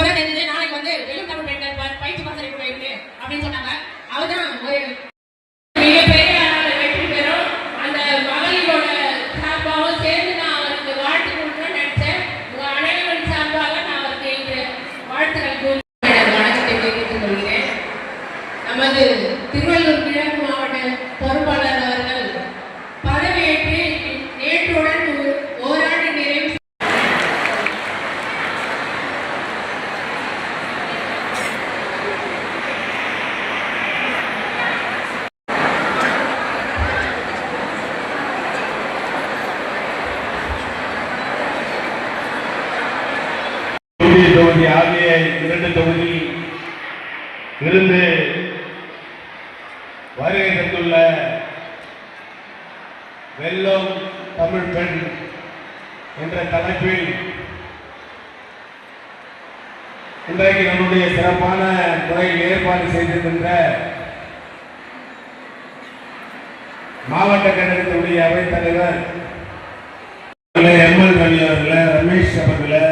அப்பதான் தெரிஞ்சது நாளைக்கு வந்து வெளும் தமிழ் பெண்கள் பயிற்சி பாசறை கூட இருக்கு அப்படின்னு சொன்னாங்க. அவர்தான் மிகப்பெரிய வெற்றி பெறும். அந்த மகளிரோட சார்பாகவும் சேர்ந்து நான் அவருக்கு வாழ்த்து கொடுக்கணும்னு நினைச்சேன். உங்க அனைவரின் சார்பாக நான் அவருக்கு இன்று வாழ்த்துக்கள் வணக்கத்தை தெரிவித்துக் கொள்கிறேன். நமது திருவள்ளூர் கிழக்கு மாவட்ட பொறுப்பாளர் அவர்கள் பதவியேற்று நேற்றுடன் ஓராண்டு நிறைவு தொகுதி ஆகிய 2 தொகுதியில் இருந்து வருகை தந்துள்ள வெல்லும் தமிழ் பெண் என்ற தலைப்பில் இன்றைக்கு நம்முடைய சிறப்பான முறையில் ஏற்பாடு செய்திருக்கின்ற மாவட்ட கழகத்தினுடைய அவைத் தலைவர் எம்எல் ரவி அவர்களே, ரமேஷ் அவர்களே,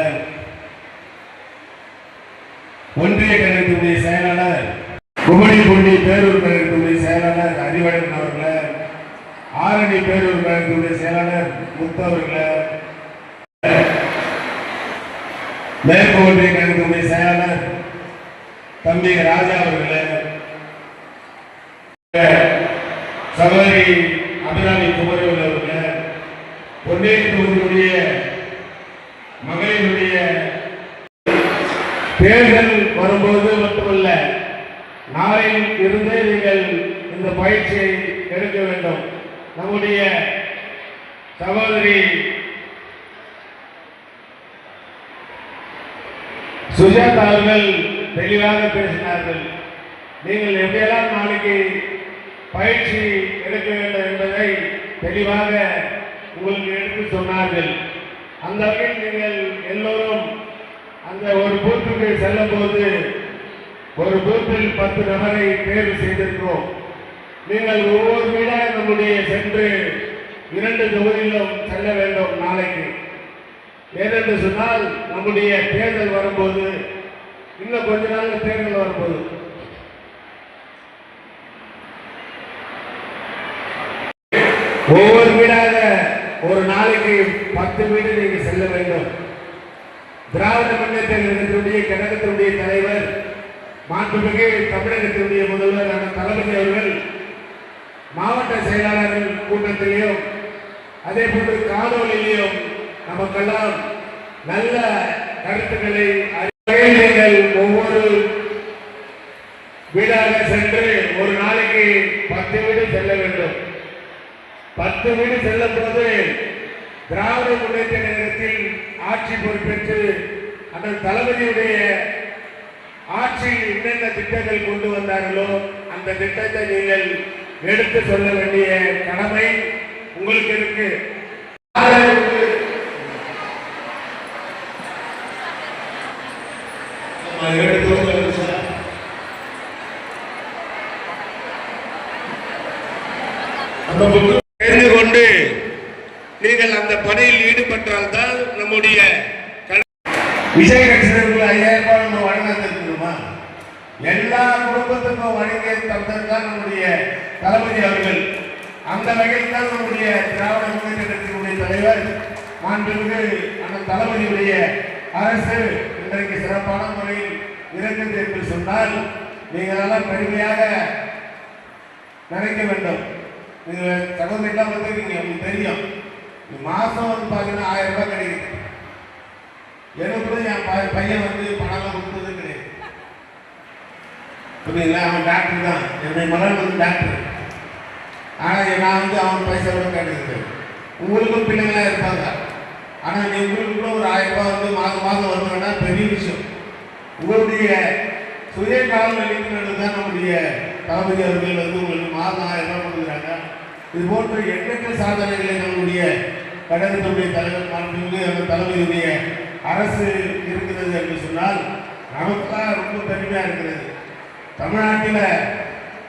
ஒன்றிய கழகத்தினுடைய செயலாளர் குமரிபூண்டி பேரூர் கழகத்தினுடைய செயலாளர் அறிவழகன் அவர்களே, ஆரணி பேரூர் கழகத்தினுடைய செயலாளர் முத்து அவர்களே, மேற்கு ஒன்றிய கழகத்தினுடைய செயலாளர் தம்பி ராஜா அவர்களே, சகோதரி அபிராமி குமரவேல் அவர்களே, ஒன்றிய தொகுதியினுடைய மகளிருடைய தேர்தல் வரும்போது மட்டுமல்ல, நாளையில் இருந்தே நீங்கள் இந்த பயிற்சியை எடுக்க வேண்டும். நம்முடைய சகோதரி சுஜாதா அவர்கள் தெளிவாக பேசினார்கள். நீங்கள் எப்படியெல்லாம் நாளைக்கு பயிற்சி எடுக்க வேண்டும் என்பதை தெளிவாக உங்களுக்கு எடுத்து சொன்னார்கள். அந்த வகையில் நீங்கள் எல்லோரும் அந்த ஒரு பூத்துக்கு செல்லும் போது ஒரு பூத்தில் 10 நபரை தேர்வு செய்திருக்கிறோம். நீங்கள் ஒவ்வொரு வீடாக நம்முடைய சென்று 2 தொகுதியிலும் செல்ல வேண்டும் நாளைக்கு. ஏனென்று சொன்னால் நம்முடைய தேர்தல் வரும்போது இன்னும் கொஞ்ச நாள் தேர்தல் வரும்போது ஒவ்வொரு வீடாக ஒரு நாளைக்கு 10 வீடு நீங்கள் செல்ல வேண்டும். திராவிட முன்னேற்ற கழகத்தினுடைய கழகத்தினுடைய தலைவர் மாண்புமிகு தமிழகத்தினுடைய முதல்வர் தளபதி அவர்கள் மாவட்ட செயலாளர்கள் கூட்டத்திலையும் அதே போன்று காணொலியிலையும் நமக்கெல்லாம் நல்ல கருத்துக்களை நீங்கள் ஒவ்வொரு வீடாக சென்று ஒரு நாளைக்கு 10 வீடு செல்ல வேண்டும். 10 வீடு செல்லும் போது திராவிட முன்னேற்ற கழகத்தில் ஆட்சி பொறுப்பேற்று அந்த தளபதியுடைய ஆட்சியில் என்னென்ன திட்டங்கள் கொண்டு வந்தார்களோ அந்த திட்டத்தை நீங்கள் எடுத்து சொல்ல வேண்டிய கடமை உங்களுக்கு இருக்கு. தெரிந்து கொண்டு நீங்கள் அந்த பணியில் ஈடுபட்டால்தான் நம்முடைய விஜய் கட்சியினருக்கு 5000 ரூபாய் நம்ம வழங்கிருக்கணுமா? எல்லா குடும்பத்துக்கும் வழங்கிய தந்ததுதான் நம்முடைய தளபதி அவர்கள். அந்த வகையில் தான் நம்முடைய திராவிட முன்னேற்ற கட்சியினுடைய தலைவர் மாண்புமிகு அந்த தளபதியுடைய அரசு இன்றைக்கு சிறப்பான முறையில் இருக்கிறது என்று சொன்னால் நீங்கள் எல்லாம் பெருமையாக நினைக்க வேண்டும். நீங்கள் சகோதரிலாம் வந்து உங்களுக்கு தெரியும், மாசம் வந்து பார்த்தீங்கன்னா 1000 ரூபாய் கிடைக்குது. எனக்கு கூட என் பையன் வந்து பணம் கொடுத்தது கிடையாது. புரியுங்களா? அவன் டாக்டர் தான், என்னுடைய மகன் வந்து டாக்டர். ஆனால் நான் வந்து அவன் பைசா கூட கேட்டுக்கிறேன். உங்களுக்கும் பிள்ளைங்களாம் இருப்பாங்க. ஆனால் உங்களுக்கு கூட ஒரு 1000 ரூபாய் வந்து மாதம் மாதம் வருவாங்கன்னா பெரிய விஷயம். உங்களுடைய சுய காலம் நிலைக்கு தான் நம்முடைய தளபதி அவர்கள் வந்து உங்களுக்கு மாதம் 1000 ரூபாய் கொடுக்குறாங்க. இது போன்ற எண்ணற்ற சாதனைகளை நம்முடைய கழகத்தினுடைய தலைவர் மாண்புமிகு அந்த தளபதியுடைய அரசு இருக்கிறது என்று சொன்னால் நமக்குதான் ரொம்ப பெருமையா இருக்கிறது. தமிழ்நாட்டில்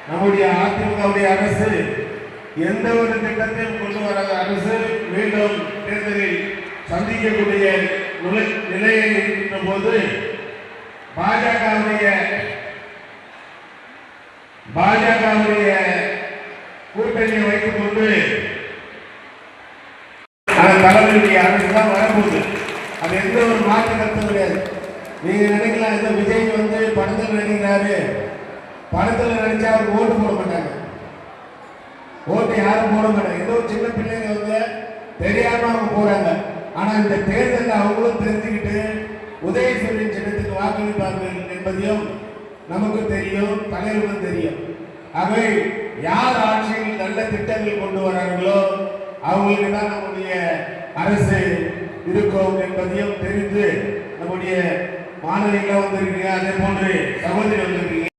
நம்முடைய அதிமுகவுடைய அரசு எந்த ஒரு திட்டத்தையும் கொண்டு வராத அரசு மீண்டும் தேர்தலில் சந்திக்கக்கூடிய நிலையை இருக்கின்ற போது பாஜகவுடைய கூட்டணியை வைத்துக் கொண்டு அந்த தலைவருடைய அரசு தான் வரப்போகுது. அது எந்த ஒரு மாற்று கருத்தும் கிடையாது. நீங்க நினைக்கலாம் இந்த விஜய் வந்து படத்தில் நடிக்கிறாரு, படத்தில் நடிச்சா அவருக்கு ஓட்டு போட மாட்டாங்க, ஓட்டு யாரும் போட மாட்டாங்க. ஏதோ சின்ன பிள்ளைங்க வந்து தெரியாம அவங்க போறாங்க. ஆனா இந்த தேர்தலில் அவங்களும் தெரிஞ்சுக்கிட்டு உதயசூரியன் சின்னத்துக்கு வாக்களிப்பார்கள் என்பதையும் நமக்கு தெரியும், தலைவருக்கும் தெரியும். ஆகவே யார் ஆட்சியில் நல்ல திட்டங்கள் கொண்டு வராங்களோ அவங்களுக்கு தான் நம்முடைய அரசு இருக்கும் என்பதையும் தெரிந்து நம்முடைய மாணவிகள் வந்திருக்கீங்க, அதே போன்று சகோதரி வந்திருக்கீங்க.